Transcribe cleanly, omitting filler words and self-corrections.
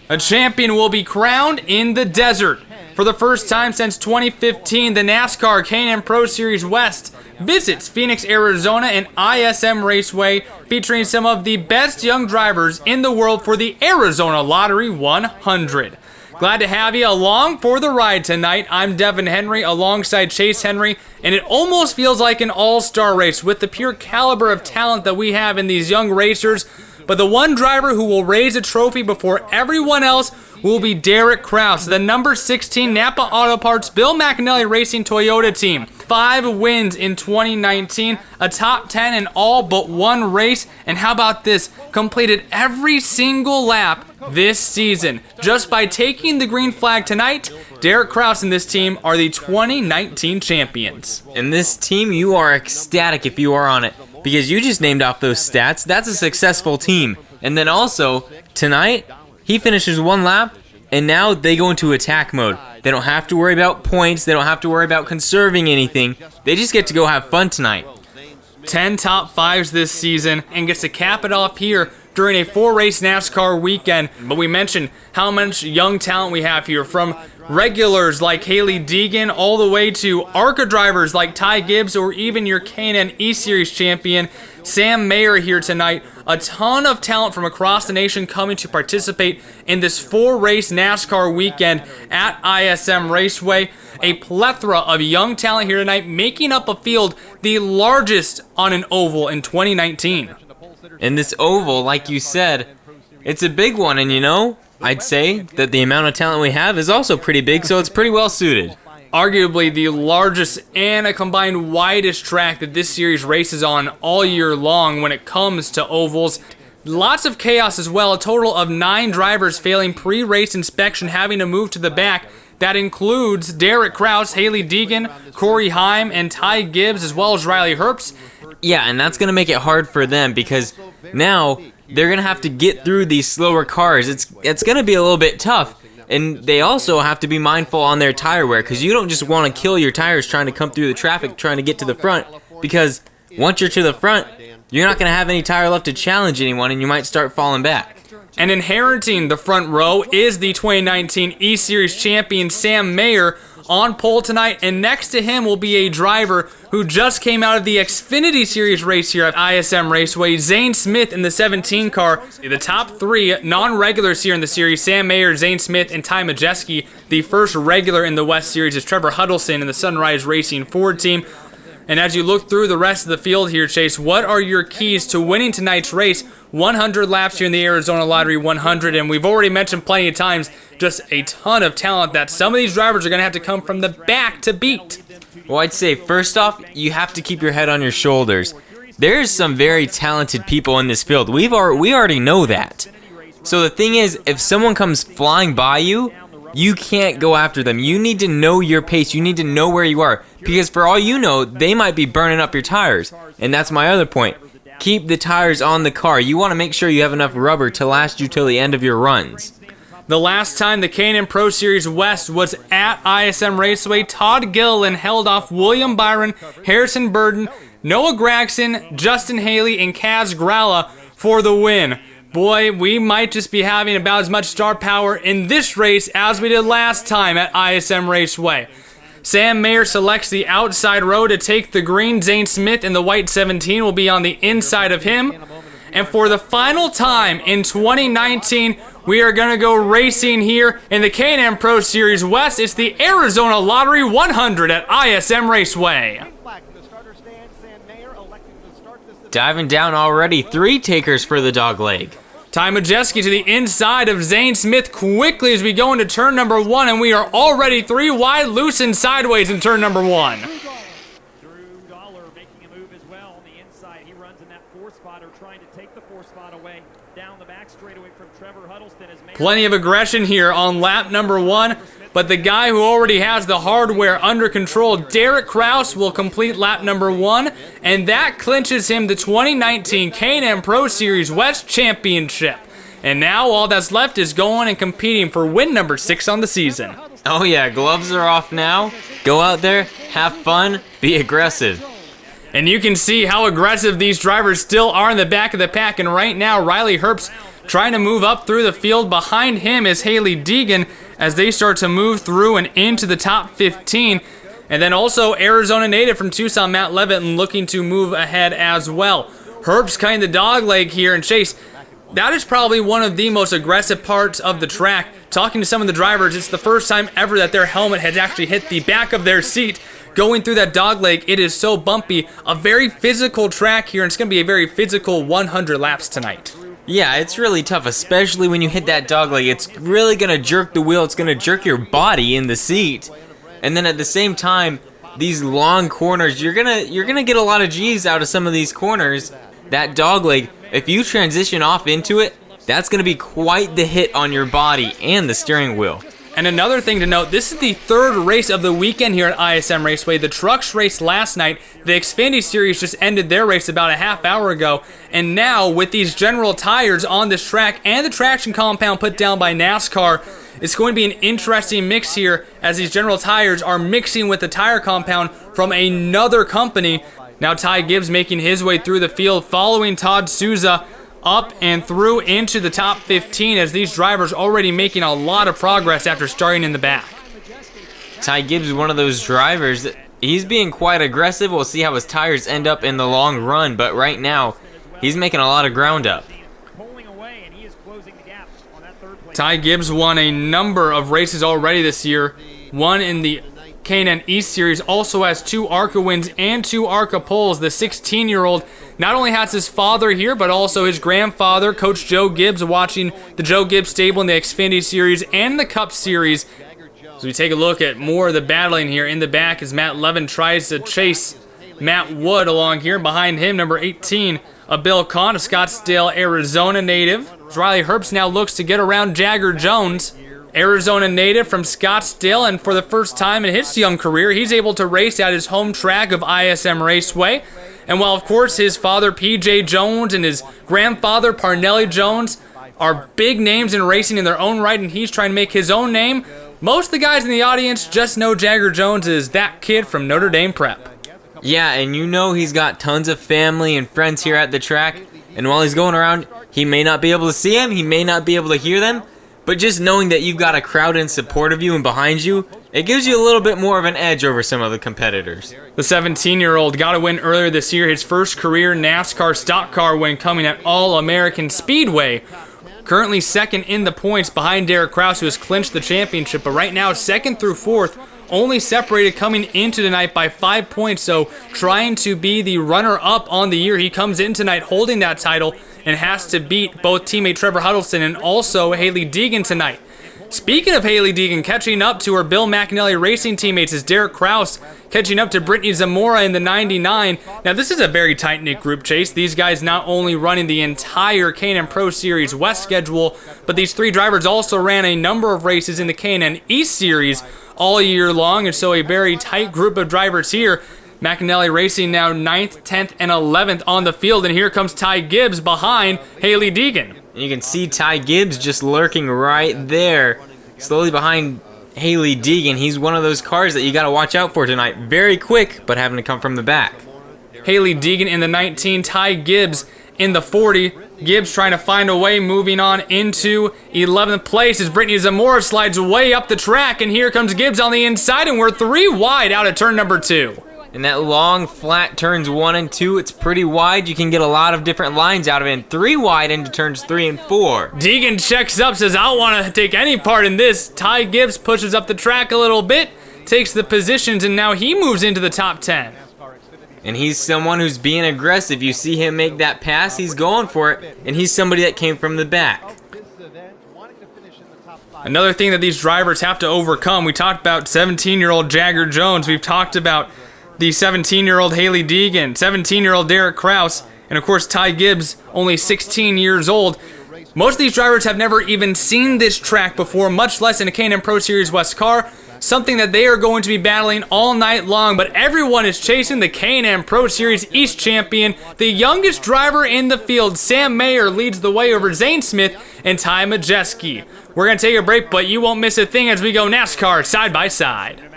A champion will be crowned in the desert. For the first time since 2015, the NASCAR K&N Pro Series West visits Phoenix, Arizona and ISM Raceway, featuring some of the best young drivers in the world for the Arizona Lottery 100. Glad to have you along for the ride tonight. I'm Devon Henry alongside Chase Henry, and it almost feels like an all-star race with the pure caliber of talent that we have in these young racers. But the one driver who will raise a trophy before everyone else will be Derek Kraus, the number 16 Napa Auto Parts Bill McAnally Racing Toyota team. 5 wins in 2019, a top 10 in all but one race, and how about this? Completed every single lap this season. Just by taking the green flag tonight, Derek Kraus and this team are the 2019 champions. And this team, you are ecstatic if you are on it, because you just named off those stats. That's a successful team. And then also, tonight, he finishes one lap, and now they go into attack mode. They don't have to worry about points. They don't have to worry about conserving anything. They just get to go have fun tonight. 10 top 5s this season, and gets to cap it off here during a 4-race NASCAR weekend. But we mentioned how much young talent we have here, from regulars like Hailie Deegan all the way to ARCA drivers like Ty Gibbs, or even your K&N E-Series champion Sam Mayer here tonight. A ton of talent from across the nation coming to participate in this 4-race NASCAR weekend at ISM Raceway. A plethora of young talent here tonight, making up a field the largest on an oval in 2019. And this oval, like you said, it's a big one, and you know, I'd say that the amount of talent we have is also pretty big, so it's pretty well suited. Arguably the largest and a combined widest track that this series races on all year long when it comes to ovals. Lots of chaos as well. A total of 9 drivers failing pre-race inspection, having to move to the back. That includes Derek Kraus, Hailie Deegan, Corey Heim, and Ty Gibbs, as well as Riley Herbst. Yeah, and that's going to make it hard for them, because now they're going to have to get through these slower cars. It's going to be a little bit tough. And they also have to be mindful on their tire wear, because you don't just want to kill your tires trying to come through the traffic, trying to get to the front, because once you're to the front, you're not going to have any tire left to challenge anyone, and you might start falling back. And inheriting the front row is the 2019 E-Series champion Sam Mayer on pole tonight, and next to him will be a driver who just came out of the Xfinity Series race here at ISM Raceway, Zane Smith in the 17 car. The top 3 non-regulars here in the series, Sam Mayer, Zane Smith, and Ty Majeski. The first regular in the West Series is Trevor Huddleston in the Sunrise Racing Ford team. And as you look through the rest of the field here, Chase, what are your keys to winning tonight's race? 100 laps here in the Arizona Lottery 100, and we've already mentioned plenty of times, just a ton of talent that some of these drivers are going to have to come from the back to beat. Well, I'd say first off, you have to keep your head on your shoulders. There's some very talented people in this field. We already know that. So the thing is, if someone comes flying by you, you can't go after them. You need to know your pace. You need to know where you are. Because for all you know, they might be burning up your tires. And that's my other point. Keep the tires on the car. You want to make sure you have enough rubber to last you till the end of your runs. The last time the K&N Pro Series West was at ISM Raceway, Todd Gilliland held off William Byron, Harrison Burden, Noah Gragson, Justin Haley, and Kaz Gralla for the win. Boy, we might just be having about as much star power in this race as we did last time at ISM Raceway. Sam Mayer selects the outside row to take the green. Zane Smith in the white 17 will be on the inside of him. And for the final time in 2019, we are going to go racing here in the K&N Pro Series West. It's the Arizona Lottery 100 at ISM Raceway. Diving down already, 3 takers for the dog leg. Ty Majeski to the inside of Zane Smith quickly as we go into turn number 1, and we are already 3 wide, loose and sideways in turn number 1. Plenty of aggression here on lap number 1, but the guy who already has the hardware under control, Derek Kraus, will complete lap number 1, and that clinches him the 2019 K&N Pro Series West Championship. And now all that's left is going and competing for win number 6 on the season. Oh yeah, gloves are off now. Go out there, have fun, be aggressive. And you can see how aggressive these drivers still are in the back of the pack, and right now Riley Herbst trying to move up through the field. Behind him is Hailie Deegan as they start to move through and into the top 15. And then also Arizona native from Tucson, Matt Levitt, looking to move ahead as well. Herb's kind of dog leg here, and Chase, that is probably one of the most aggressive parts of the track. Talking to some of the drivers, it's the first time ever that their helmet has actually hit the back of their seat. Going through that dog leg, it is so bumpy. A very physical track here, and it's going to be a very physical 100 laps tonight. Yeah, it's really tough, especially when you hit that dog leg. It's really going to jerk the wheel. It's going to jerk your body in the seat. And then at the same time, these long corners, you're gonna get a lot of G's out of some of these corners. That dog leg, if you transition off into it, that's gonna be quite the hit on your body and the steering wheel. And another thing to note, this is the third race of the weekend here at ISM Raceway. The trucks raced last night. The Xfinity Series just ended their race about a half hour ago. And now, with these general tires on this track and the traction compound put down by NASCAR, it's going to be an interesting mix here as these general tires are mixing with the tire compound from another company. Now Ty Gibbs making his way through the field, following Todd Souza up and through into the top 15 as these drivers already making a lot of progress after starting in the back. Ty Gibbs is one of those drivers that he's being quite aggressive. We'll see how his tires end up in the long run, but right now he's making a lot of ground up. Ty Gibbs won a number of races already this year. One in the K&N East Series, also has 2 ARCA wins and 2 ARCA poles. The 16-year-old not only has his father here, but also his grandfather, Coach Joe Gibbs, watching the Joe Gibbs stable in the Xfinity Series and the Cup Series. As we take a look at more of the battling here in the back as Matt Levin tries to chase Matt Wood along here. Behind him, number 18, Bill Kahn, a Scottsdale, Arizona native. Riley Herbst now looks to get around Jagger Jones, Arizona native from Scottsdale, and for the first time in his young career, he's able to race at his home track of ISM Raceway. And while, of course, his father, P.J. Jones, and his grandfather, Parnelli Jones, are big names in racing in their own right, and he's trying to make his own name, most of the guys in the audience just know Jagger Jones is that kid from Notre Dame Prep. Yeah, and you know he's got tons of family and friends here at the track, and while he's going around, he may not be able to see them, he may not be able to hear them, but just knowing that you've got a crowd in support of you and behind you, it gives you a little bit more of an edge over some of the competitors. The 17-year-old got a win earlier this year, his first career NASCAR stock car win coming at All-American Speedway. Currently second in the points behind Derek Kraus, who has clinched the championship, but right now second through fourth, only separated coming into tonight by 5 points, so trying to be the runner-up on the year. He comes in tonight holding that title and has to beat both teammate Trevor Huddleston and also Hailie Deegan tonight. Speaking of Hailie Deegan, catching up to her Bill McAnally Racing teammates is Derek Kraus, catching up to Brittany Zamora in the 99. Now, this is a very tight-knit group, Chase. These guys not only running the entire K&N Pro Series West schedule, but these 3 drivers also ran a number of races in the K&N East Series all year long, and so a very tight group of drivers here. McAnally Racing now 9th, 10th, and 11th on the field, and here comes Ty Gibbs behind Hailie Deegan. And you can see Ty Gibbs just lurking right there, slowly behind Hailie Deegan. He's one of those cars that you got to watch out for tonight. Very quick, but having to come from the back. Hailie Deegan in the 19, Ty Gibbs in the 40. Gibbs trying to find a way, moving on into 11th place as Brittany Zamora slides way up the track, and here comes Gibbs on the inside, and we're 3 wide out of turn number 2. And that long, flat turns 1 and 2, it's pretty wide. You can get a lot of different lines out of it. And 3 wide into turns 3 and 4. Deegan checks up, says, I don't want to take any part in this. Ty Gibbs pushes up the track a little bit, takes the positions, and now he moves into the top 10. And he's someone who's being aggressive. You see him make that pass, he's going for it, and he's somebody that came from the back. Another thing that these drivers have to overcome, we talked about 17-year-old Jagger Jones, we've talked about the 17-year-old Hailie Deegan, 17-year-old Derek Kraus, and of course Ty Gibbs, only 16 years old. Most of these drivers have never even seen this track before, much less in a K&N Pro Series West car, something that they are going to be battling all night long, but everyone is chasing the K&N Pro Series East champion. The youngest driver in the field, Sam Mayer, leads the way over Zane Smith and Ty Majeski. We're going to take a break, but you won't miss a thing as we go NASCAR side by side.